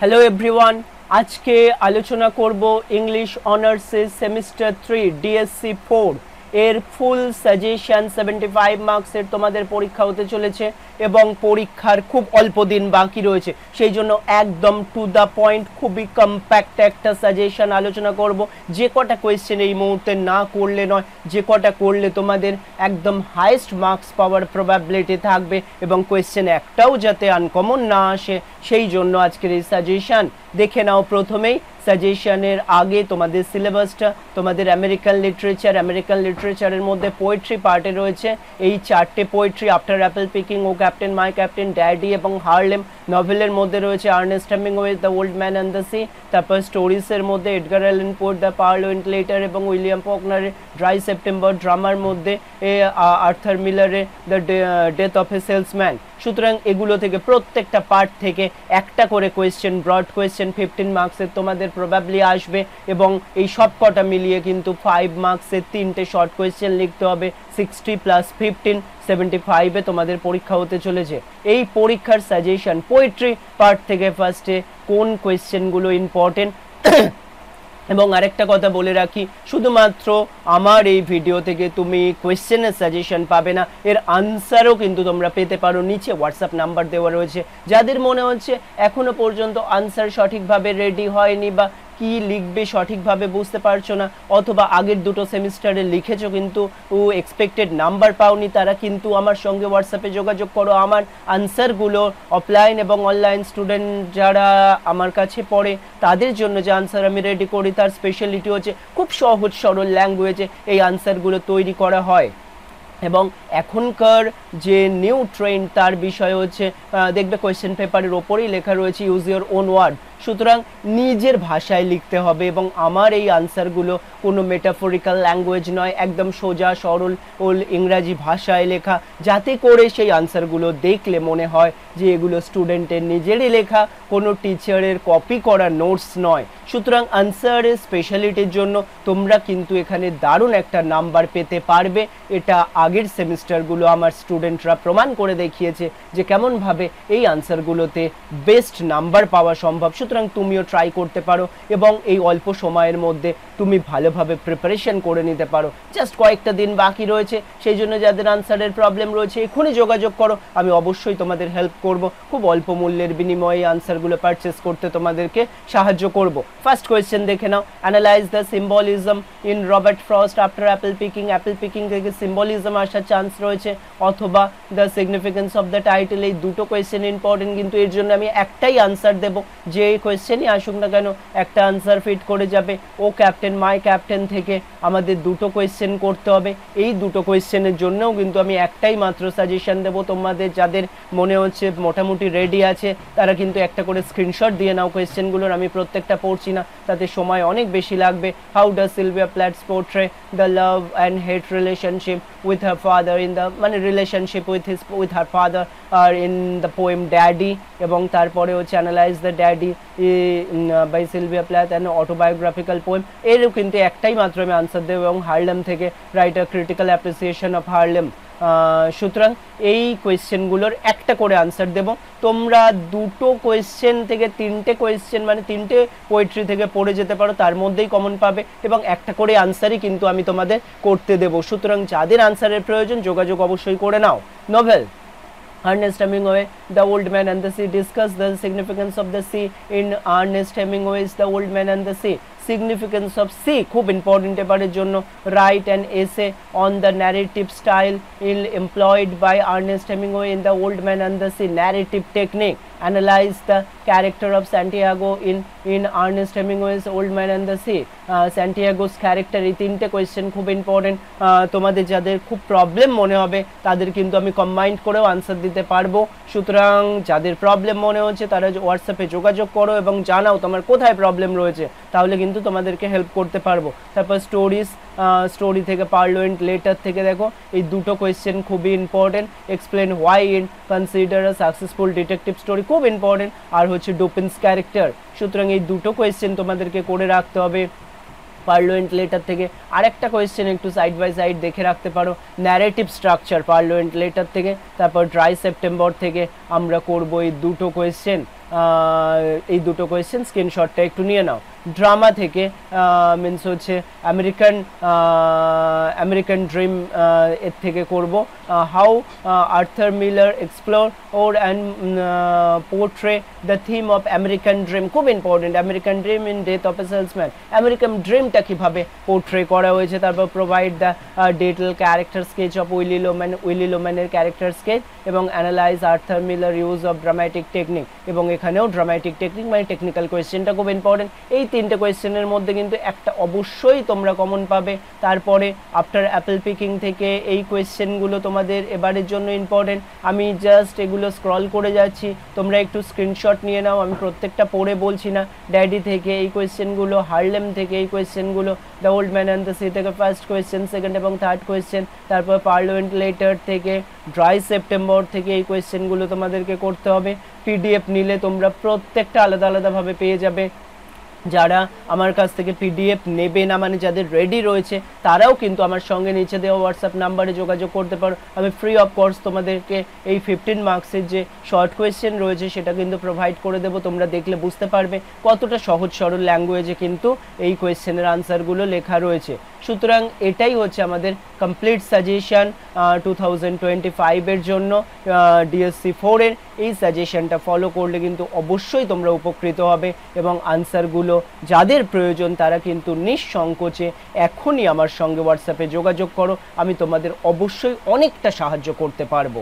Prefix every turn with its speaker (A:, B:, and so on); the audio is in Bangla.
A: হ্যালো এভরিওয়ান, আজকে আলোচনা করব ইংলিশ অনার্সের সেমিস্টার 3 ডিএসসি 4 এর ফুল সাজেশন। 75 মার্কসের তোমাদের পরীক্ষা হতে চলেছে এবং পরীক্ষার খুব অল্প দিন বাকি রয়েছে, সেই জন্য একদম টু দ্য পয়েন্ট খুবই কম্প্যাক্ট একটা সাজেশন আলোচনা করব। যে কটা কোয়েশ্চেন এই মুহূর্তে না করলে নয়, যে কটা করলে তোমাদের একদম হাইয়েস্ট মার্কস পাওয়ার প্রবাবিলিটি থাকবে এবং কোয়েশ্চেন একটাও যাতে আনকমন না আসে, সেই জন্য আজকের এই সাজেশন। দেখে নাও প্রথমেই সাজেশনের আগে তোমাদের সিলেবাসটা। তোমাদের আমেরিকান লিটারেচারের মধ্যে পোয়েট্রি পার্টে রয়েছে এই চারটে poetry, after apple picking, O captain, my captain, daddy এবং হার্লেম। নভেলের মধ্যে রয়েছে Ernest Hemingway, the old man and the sea. তারপর স্টোরিজের মধ্যে এডগার অ্যালান পোর, দ্য পার্লামেন্ট লেটার এবং উইলিয়াম ফকনারের ড্রাই সেপ্টেম্বর। ড্রামার মধ্যে আর্থার মিলারের the death of a salesman. সুতরাং এগুলো থেকে প্রত্যেকটা পার্ট থেকে একটা করে কোয়েশ্চেন, ব্রড কোয়েশ্চেন 15 মার্কসের তোমাদের প্রবাবলি আসবে এবং এই সব কটা মিলিয়ে কিন্তু 5 মার্কসের 3টে শর্ট কোয়েশ্চেন লিখতে হবে। 60 + 15 75-এ তোমাদের পরীক্ষা হতে চলেছে। এই পরীক্ষার সাজেশন পোয়েট্রি পার্ট থেকে ফার্স্টে কোন কোয়েশ্চেনগুলো ইম্পর্টেন্ট। এবং আরেকটা কথা বলে রাখি, শুধুমাত্র আমার এই ভিডিও থেকে তুমি কোয়েশ্চেনের সাজেশন পাবে না, এর আনসারও কিন্তু তোমরা পেতে পারো। নিচে হোয়াটসঅ্যাপ নাম্বার দেওয়া রয়েছে। যাদের মনে হচ্ছে এখনো পর্যন্ত আনসার সঠিকভাবে রেডি হয়নি বা কি লিখবে সঠিকভাবে বুঝতে পারছো না, অথবা আগের দুটো সেমিস্টারে লিখেছো কিন্তু এক্সপেক্টেড নাম্বার পাওনি, তারা কিন্তু আমার সঙ্গে হোয়াটসঅ্যাপে যোগাযোগ করো। আমার আনসারগুলো অফলাইন এবং অনলাইন স্টুডেন্ট যারা আমার কাছে পড়ে তাদের জন্য যে আনসার আমি রেডি করি, তার স্পেশালিটি হচ্ছে খুব সহজ সরল ল্যাঙ্গুয়েজে এই আনসারগুলো তৈরি করা হয়। এবং এখনকার যে নিউ ট্রেন্ড তার বিষয় হচ্ছে, দেখবে কোয়েশ্চেন পেপারের ওপরেই লেখা রয়েছে ইউজ ইউর ওন ওয়ার্ড। সুতরাং নিজের ভাষায় লিখতে হবে এবং আমার এই আনসারগুলো কোনো মেটাফরিক্যাল ল্যাঙ্গুয়েজ নয়, একদম সোজা সরল ইংরাজি ভাষায় লেখা, যাতে করে সেই আনসারগুলো দেখলে মনে হয় যে এগুলো স্টুডেন্টের নিজেরই লেখা, কোনো টিচারের কপি করা নোটস নয়। সুতরাং আনসারের স্পেশালিটির জন্য তোমরা কিন্তু এখানে দারুণ একটা নাম্বার পেতে পারবে। এটা আগের সেমিস্টারগুলো আমার স্টুডেন্টরা প্রমাণ করে দেখিয়েছে যে কেমনভাবে এই আনসারগুলোতে বেস্ট নাম্বার পাওয়া সম্ভব। সুতরাং তুমিও ট্রাই করতে পারো এবং এই অল্প সময়ের মধ্যে তুমি ভালোভাবে প্রিপারেশন করে নিতে পারো। জাস্ট কয়েকটা দিন বাকি রয়েছে, সেই জন্য যাদের আনসারের প্রবলেম রয়েছে এখনই যোগাযোগ করো, আমি অবশ্যই তোমাদের হেল্প করব। খুব অল্প মূল্যের বিনিময়ে আনসারগুলো পারচেস করতে তোমাদেরকে সাহায্য করব। ফার্স্ট কোয়েশ্চেন দেখে নাও, analyse the symbolism in Robert Frost after apple picking. Apple picking থেকে সিম্বলিজম আসার চান্স রয়েছে, অথবা the significance of the title. এই দুটো কোয়েশ্চেন ইম্পর্টেন্ট, কিন্তু এর জন্য আমি একটাই আনসার দেব। যে কোয়েশ্চেনই আসুক না কেন একটা আনসার ফিট করে যাবে। ও ক্যাপ্টেন, মাই ক্যাপ্টেন থেকে আমাদের দুটো কোয়েশ্চেন করতে হবে। এই দুটো কোয়েশ্চেনের জন্যও কিন্তু আমি একটাই মাত্র সাজেশন দেব তোমাদের। যাদের মনে হচ্ছে মোটামুটি রেডি আছে তারা কিন্তু একটা করে স্ক্রিনশট দিয়ে নাও কোয়েশ্চেনগুলোর। আমি প্রত্যেকটা পড়ছি না, তাতে সময় অনেক বেশি লাগবে। How does Sylvia Plath's portray the love and hate relationship with her father in the, মানে রিলেশনশিপ উইথ হার ফাদার আর ইন দ্য পোয়েম ড্যাডি। এবং তারপরে হচ্ছে analyse the daddy by Sylvia Plath and autobiographical poem. এরও কিন্তু একটাই মাত্র আমি আনসার দেবো, এবং হার্লেম থেকে write a critical appreciation of Harlem. সুতরাং এই কোয়েশ্চেনগুলোর একটা করে আনসার দেব। তোমরা দুটো কোয়েশ্চেন থেকে তিনটে কোয়েশ্চেন, মানে তিনটে পোয়েট্রি থেকে পড়ে যেতে পারো, তার মধ্যেই কমন পাবে এবং একটা করে আনসারই কিন্তু আমি তোমাদের করতে দেব। সুতরাং যাদের আনসারের প্রয়োজন যোগাযোগ অবশ্যই করে নাও। Novel Ernest Hemingway, The Old Man and the Sea. Discuss the significance of the sea in Ernest Hemingway's The Old Man and the Sea. Significance of sea খুব ইম্পর্টেন্ট এবারের জন্য। Write an essay on the narrative style employed by Ernest Hemingway in The Old Man and the Sea. Narrative technique. Analyze the character of Santiago in Ernest Hemingway's Old Man and the Sea. Santiago's character, এই তিনটে কোয়েশ্চেন খুব ইম্পর্টেন্ট। তোমাদের যাদের খুব প্রবলেম মনে হবে তাদের কিন্তু আমি কম্বাইন্ড করেও আনসার দিতে পারবো। সুতরাং যাদের প্রবলেম মনে হচ্ছে তারা হোয়াটসঅ্যাপে যোগাযোগ করো এবং জানাও তোমার কোথায় প্রবলেম রয়েছে, তাহলে কিন্তু তোমাদেরকে হেল্প করতে পারবো। তারপর স্টোরি থেকে পার্লামেন্ট লেটার থেকে দেখো এই দুটো কোয়েশ্চেন খুবই important. Explain why in consider a successful detective story, খুব ইম্পর্টেন্ট। আর হচ্ছে ডুপিনস ক্যারেক্টার। সুতরাং এই দুটো কোয়েশ্চেন তোমাদেরকে করে রাখতে হবে পার্লামেন্ট লেটার থেকে। আরেকটা কোয়েশ্চেন একটু সাইড বাই সাইড দেখে রাখতে পারো, ন্যারেটিভ স্ট্রাকচার পার্লামেন্ট লেটার থেকে। তারপর ড্রাই সেপ্টেম্বর থেকে আমরা করব এই দুটো কোয়েশ্চেন। এই দুটো কোয়েশ্চেন স্ক্রিনশটটা একটু নিয়ে নাও। ড্রামা থেকে মিনস হচ্ছে আমেরিকান ড্রিম এর থেকে করব, how Arthur Miller explore or and portray the theme of American dream, খুব important, American dream in death of a salesman, American ড্রিমটা কীভাবে পোর্ট্রে করা হয়েছে। তারপর provide the detail character sketch of Willy লোম্যানের ক্যারেক্টার স্কেচ এবং analyze Arthur Miller use of dramatic technique, এবং এখানেও ড্রামাটিক টেকনিক মানে টেকনিক্যাল কোয়েশ্চেনটা খুব ইম্পর্টেন্ট। এই তিনটে কোয়েশ্চেনের মধ্যে কিন্তু একটা অবশ্যই তোমরা কমন পাবে। তারপরে আফটার অ্যাপেল পিকিং থেকে এই কোয়েশ্চেনগুলো তোমাদের এবারের জন্য ইম্পর্টেন্ট। আমি জাস্ট এগুলো স্ক্রল করে যাচ্ছি, তোমরা একটু স্ক্রিনশট নিয়ে নাও, আমি প্রত্যেকটা পড়ে বলছি না। ড্যাডি থেকে এই কোয়েশ্চেনগুলো, হার্লেম থেকে এই কোয়েশ্চেনগুলো, the old man and the sea থেকে ফার্স্ট কোয়েশ্চেন, সেকেন্ড এবং থার্ড কোয়েশ্চেন, তারপর পার্লামেন্ট লেটার থেকে, ড্রাই সেপ্টেম্বর থেকে এই কোয়েশ্চেনগুলো তোমাদেরকে করতে হবে। পিডিএফ নিলে তোমরা প্রত্যেকটা আলাদা আলাদাভাবে পেয়ে যাবে। যারা আমার কাছ থেকে পিডিএফ নেবে না, মানে যাদের রেডি রয়েছে, তারাও কিন্তু আমার সঙ্গে নিচে দেওয়া হোয়াটসঅ্যাপ নাম্বারে যোগাযোগ করতে পারো। আমি ফ্রি অফ কোর্স তোমাদেরকে এই 15 মার্কসের যে শর্ট কোয়েশ্চেন রয়েছে সেটা কিন্তু প্রোভাইড করে দেবো। তোমরা দেখলে বুঝতে পারবে কতটা সহজ সরল ল্যাঙ্গুয়েজে কিন্তু এই কোয়েশ্চেনের আনসারগুলো লেখা রয়েছে। সুতরাং এটাই হচ্ছে আমাদের কমপ্লিট সাজেশন 2025-এর জন্য ডিএসসি 4-এর। এই সাজেশনটা ফলো করলে কিন্তু অবশ্যই তোমরা উপকৃত হবে, এবং আনসারগুলো যাদের প্রয়োজন তারা কিন্তু নিঃসংকোচে এখনই আমার সঙ্গে হোয়াটসঅ্যাপে যোগাযোগ করো, আমি তোমাদের অবশ্যই অনেকটা সাহায্য করতে পারবো।